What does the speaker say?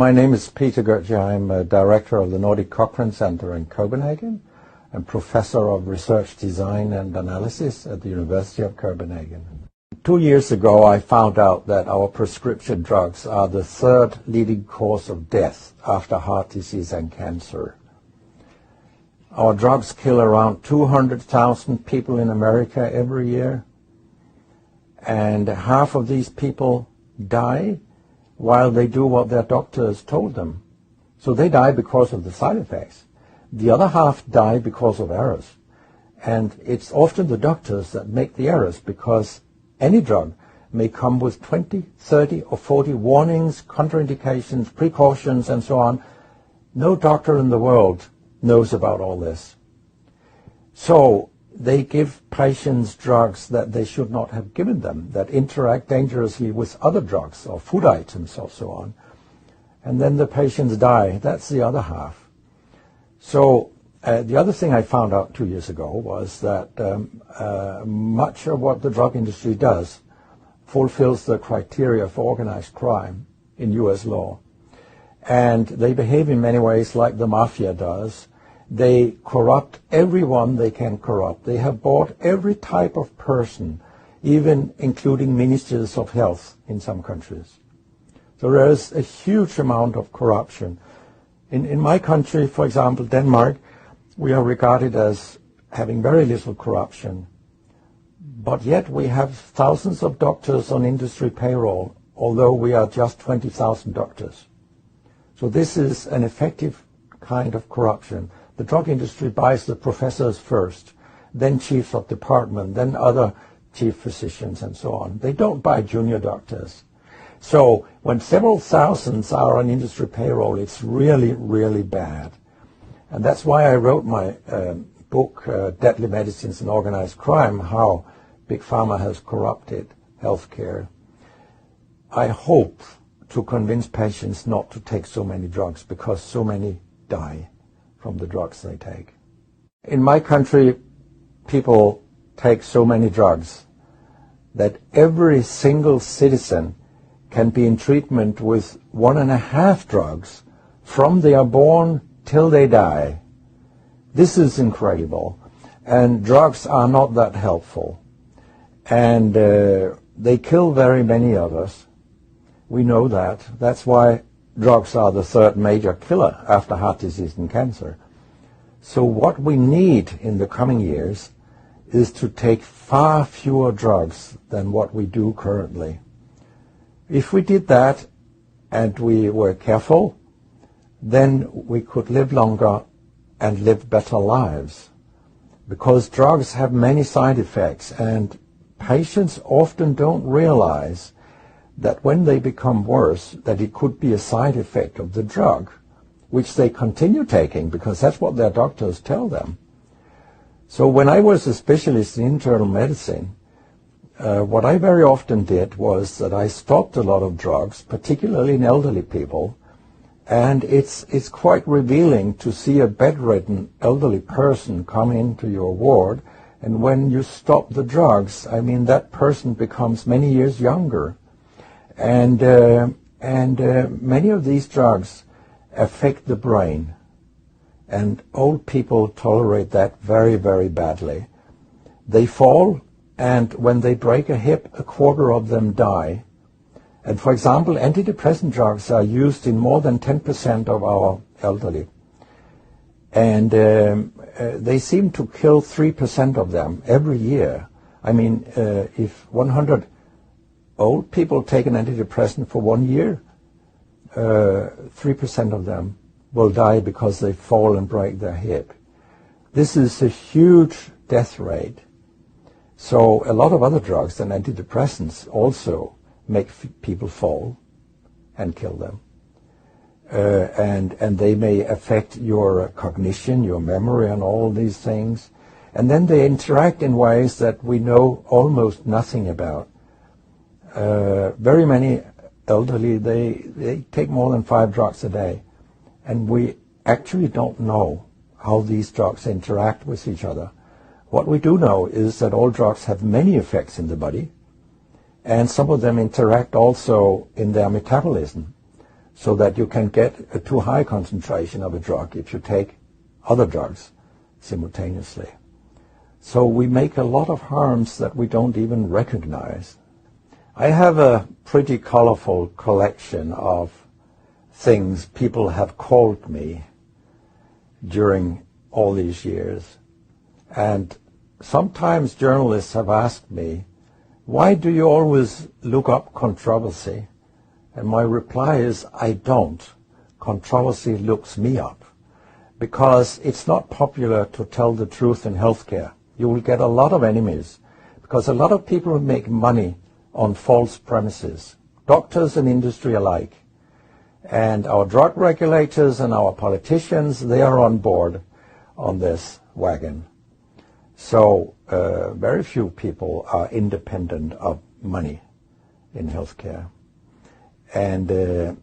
My name is Peter Gøtzsche. I'm a director of the Nordic Cochrane Center in Copenhagen and professor of research design and analysis at the University of Copenhagen. 2 years ago, I found out that our prescription drugs are the third leading cause of death after heart disease and cancer. Our drugs kill around 200,000 people in America every year, and half of these people die while they do what their doctors told them. So they die because of the side effects. The other half die because of errors. And it's often the doctors that make the errors, because any drug may come with 20, 30 or 40 warnings, contraindications, precautions, and so on. No doctor in the world knows about all this. So they give patients drugs that they should not have given them, that interact dangerously with other drugs or food items or so on. And then the patients die. That's the other half. So the other thing I found out 2 years ago was that much of what the drug industry does fulfills the criteria for organized crime in U.S. law. And they behave in many ways like the mafia does. They corrupt everyone they can corrupt. They have bought every type of person, even including ministers of health in some countries. So there is a huge amount of corruption. In my country, for example, Denmark, we are regarded as having very little corruption. But yet we have thousands of doctors on industry payroll, although we are just 20,000 doctors. So this is an effective kind of corruption. The drug industry buys the professors first, then chiefs of department, then other chief physicians and so on. They don't buy junior doctors. So when several thousands are on industry payroll, it's really, really bad. And that's why I wrote my book, Deadly Medicines and Organized Crime, How Big Pharma Has Corrupted Healthcare. I hope to convince patients not to take so many drugs, because so many die from the drugs they take. In my country, people take so many drugs that every single citizen can be in treatment with 1.5 drugs from they are born till they die. This is incredible. And drugs are not that helpful. And they kill very many of us. We know that. That's why drugs are the third major killer after heart disease and cancer. So what we need in the coming years is to take far fewer drugs than what we do currently. If we did that and we were careful, then we could live longer and live better lives. Because drugs have many side effects, and patients often don't realize that when they become worse, that it could be a side effect of the drug, which they continue taking because that's what their doctors tell them. So when I was a specialist in internal medicine, what I very often did was that I stopped a lot of drugs, particularly in elderly people, and it's quite revealing to see a bedridden elderly person come into your ward, and when you stop the drugs, I mean, that person becomes many years younger. And many of these drugs affect the brain, and old people tolerate that very, very badly. They fall, and when they break a hip, 1/4 of them die. And for example, antidepressant drugs are used in more than 10% of our elderly. And they seem to kill 3% of them every year. I mean, if 100 old people take an antidepressant for 1 year, 3% of them will die because they fall and break their hip. This is a huge death rate. So a lot of other drugs than antidepressants also make people fall and kill them. And they may affect your cognition, your memory, and all these things. And then they interact in ways that we know almost nothing about. Very many elderly, they take more than 5 drugs a day. And we actually don't know how these drugs interact with each other. What we do know is that all drugs have many effects in the body, and some of them interact also in their metabolism. so that you can get a too high concentration of a drug if you take other drugs simultaneously. So we make a lot of harms that we don't even recognize. I have a pretty colorful collection of things people have called me during all these years. And sometimes journalists have asked me, why do you always look up controversy? And my reply is, I don't. Controversy looks me up. Because it's not popular to tell the truth in healthcare. You will get a lot of enemies. Because a lot of people make money on false premises. Doctors and industry alike. And our drug regulators and our politicians, they are on board on this wagon. So very few people are independent of money in healthcare. And of